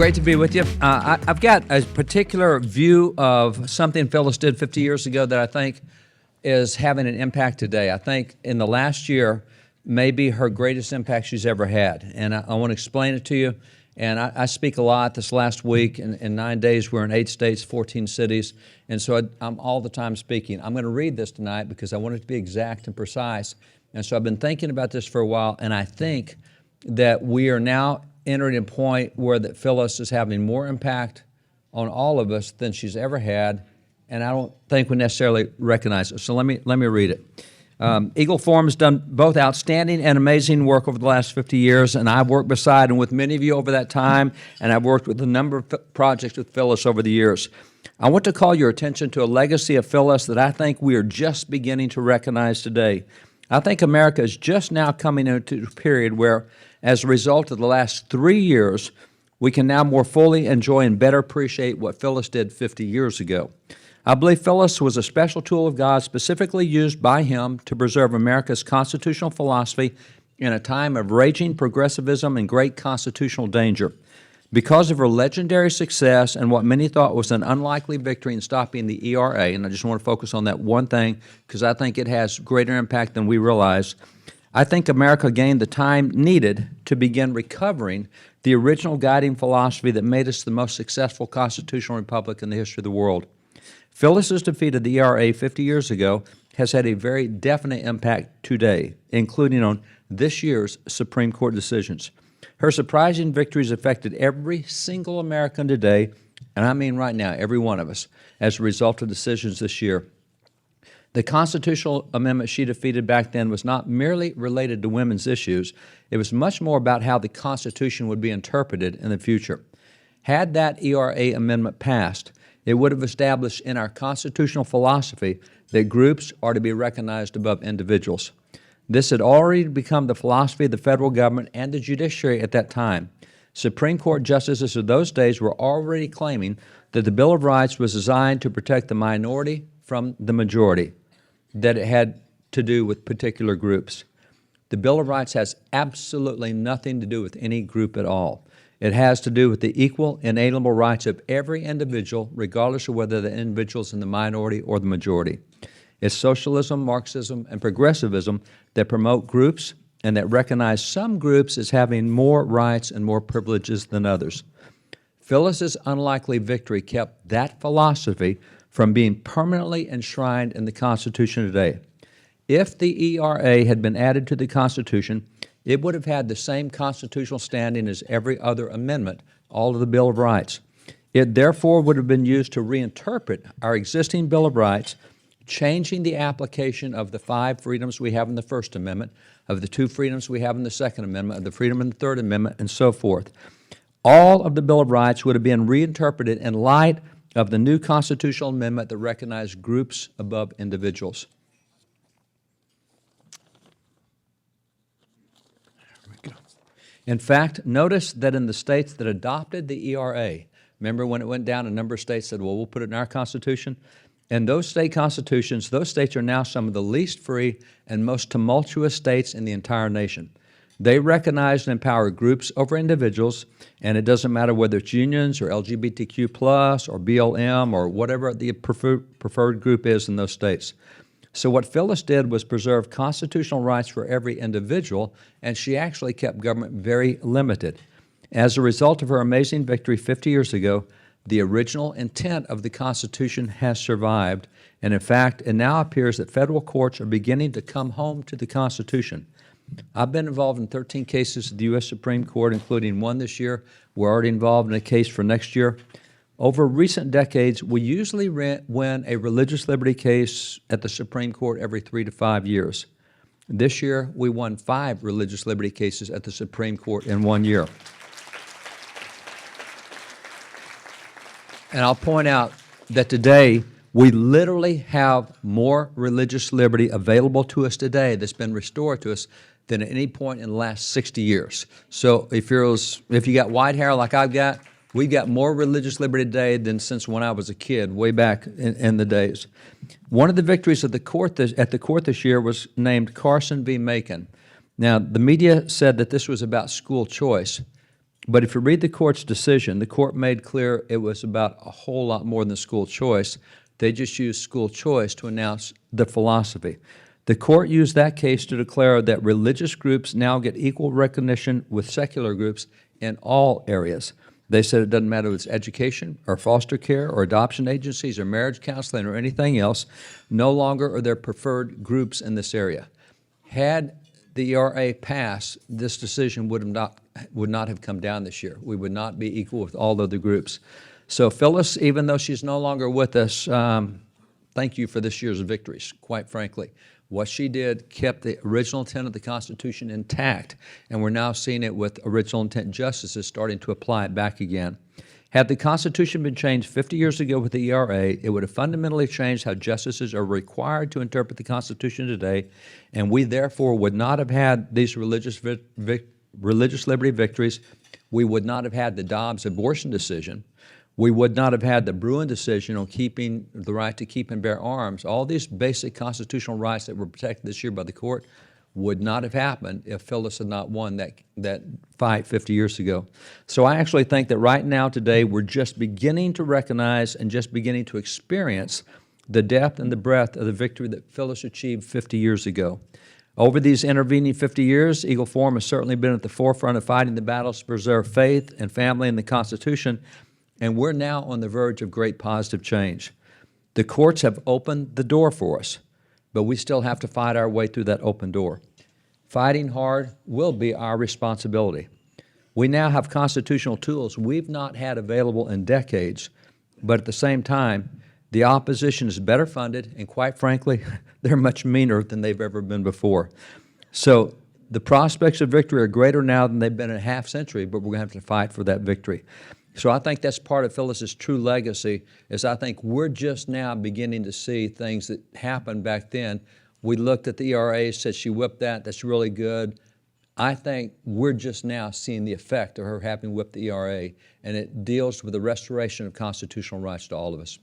great to be with you. I've got a particular view of something Phyllis did 50 years ago that I think is having an impact today. I think in the last year, maybe her greatest impact she's ever had. And I want to explain it to you. And I speak a lot. This last week, in 9 days, we're in 8 states, 14 cities. And so I'm all the time speaking. I'm going to read this tonight because I want it to be exact and precise. And so I've been thinking about this for a while, and I think that we are now entering a point where that Phyllis is having more impact on all of us than she's ever had, and I don't think we necessarily recognize it. So let me read it. Eagle Forum has done both outstanding and amazing work over the last 50 years, and I've worked beside and with many of you over that time, and I've worked with a number of projects with Phyllis over the years. I want to call your attention to a legacy of Phyllis that I think we are just beginning to recognize today. I think America is just now coming into a period where, as a result of the last 3 years, we can now more fully enjoy and better appreciate what Phyllis did 50 years ago. I believe Phyllis was a special tool of God specifically used by him to preserve America's constitutional philosophy in a time of raging progressivism and great constitutional danger. Because of her legendary success and what many thought was an unlikely victory in stopping the ERA, and I just want to focus on that one thing because I think it has greater impact than we realize, I think America gained the time needed to begin recovering the original guiding philosophy that made us the most successful constitutional republic in the history of the world. Phyllis's defeat of the ERA 50 years ago has had a very definite impact today, including on this year's Supreme Court decisions. Her surprising victories affected every single American today, and I mean right now, every one of us, as a result of decisions this year. The constitutional amendment she defeated back then was not merely related to women's issues. It was much more about how the Constitution would be interpreted in the future. Had that ERA amendment passed, it would have established in our constitutional philosophy that groups are to be recognized above individuals. This had already become the philosophy of the federal government and the judiciary at that time. Supreme Court justices of those days were already claiming that the Bill of Rights was designed to protect the minority from the majority, that it had to do with particular groups. The Bill of Rights has absolutely nothing to do with any group at all. It has to do with the equal, inalienable rights of every individual, regardless of whether the individual is in the minority or the majority. It's socialism, Marxism, and progressivism that promote groups and that recognize some groups as having more rights and more privileges than others. Phyllis's unlikely victory kept that philosophy from being permanently enshrined in the Constitution today. If the ERA had been added to the Constitution, it would have had the same constitutional standing as every other amendment, all of the Bill of Rights. It therefore would have been used to reinterpret our existing Bill of Rights, changing the application of the 5 freedoms we have in the First Amendment, of the 2 freedoms we have in the Second Amendment, of the freedom in the Third Amendment, and so forth. All of the Bill of Rights would have been reinterpreted in light of the new constitutional amendment that recognized groups above individuals. There we go. In fact, notice that in the states that adopted the ERA, remember when it went down, a number of states said, well, we'll put it in our Constitution? And those state constitutions, those states are now some of the least free and most tumultuous states in the entire nation. They recognize and empower groups over individuals, and it doesn't matter whether it's unions or LGBTQ+ or BLM or whatever the preferred group is in those states. So what Phyllis did was preserve constitutional rights for every individual, and she actually kept government very limited. As a result of her amazing victory 50 years ago, the original intent of the Constitution has survived, and in fact, it now appears that federal courts are beginning to come home to the Constitution. I've been involved in 13 cases at the U.S. Supreme Court, including one this year. We're already involved in a case for next year. Over recent decades, we usually win a religious liberty case at the Supreme Court every 3 to 5 years. This year, we won 5 religious liberty cases at the Supreme Court in 1 year. And I'll point out that today, we literally have more religious liberty available to us today that's been restored to us than at any point in the last 60 years. So if you got white hair like I've got, we got more religious liberty today than since when I was a kid, way back in the days. One of the victories at the court this year was named Carson v. Macon. Now, the media said that this was about school choice. But if you read the court's decision, the court made clear it was about a whole lot more than school choice. They just used school choice to announce the philosophy. The court used that case to declare that religious groups now get equal recognition with secular groups in all areas. They said it doesn't matter if it's education or foster care or adoption agencies or marriage counseling or anything else, no longer are there preferred groups in this area. Had the ERA passed, this decision would not have come down this year. We would not be equal with all other groups. So Phyllis, even though she's no longer with us, thank you for this year's victories, quite frankly. What she did kept the original intent of the Constitution intact, and we're now seeing it with original intent justices starting to apply it back again. Had the Constitution been changed 50 years ago with the ERA, it would have fundamentally changed how justices are required to interpret the Constitution today, and we therefore would not have had these religious liberty victories. We would not have had the Dobbs abortion decision. We would not have had the Bruin decision on keeping the right to keep and bear arms. All these basic constitutional rights that were protected this year by the court would not have happened if Phyllis had not won that fight 50 years ago. So I actually think that right now, today, we're just beginning to recognize and just beginning to experience the depth and the breadth of the victory that Phyllis achieved 50 years ago. Over these intervening 50 years, Eagle Forum has certainly been at the forefront of fighting the battles to preserve faith and family in the Constitution, and we're now on the verge of great positive change. The courts have opened the door for us, but we still have to fight our way through that open door. Fighting hard will be our responsibility. We now have constitutional tools we've not had available in decades, but at the same time, the opposition is better funded, and quite frankly, they're much meaner than they've ever been before. So the prospects of victory are greater now than they've been in a half century, but we're going to have to fight for that victory. So I think that's part of Phyllis's true legacy, is I think we're just now beginning to see things that happened back then. We looked at the ERA, said she whipped that, that's really good. I think we're just now seeing the effect of her having whipped the ERA, and it deals with the restoration of constitutional rights to all of us.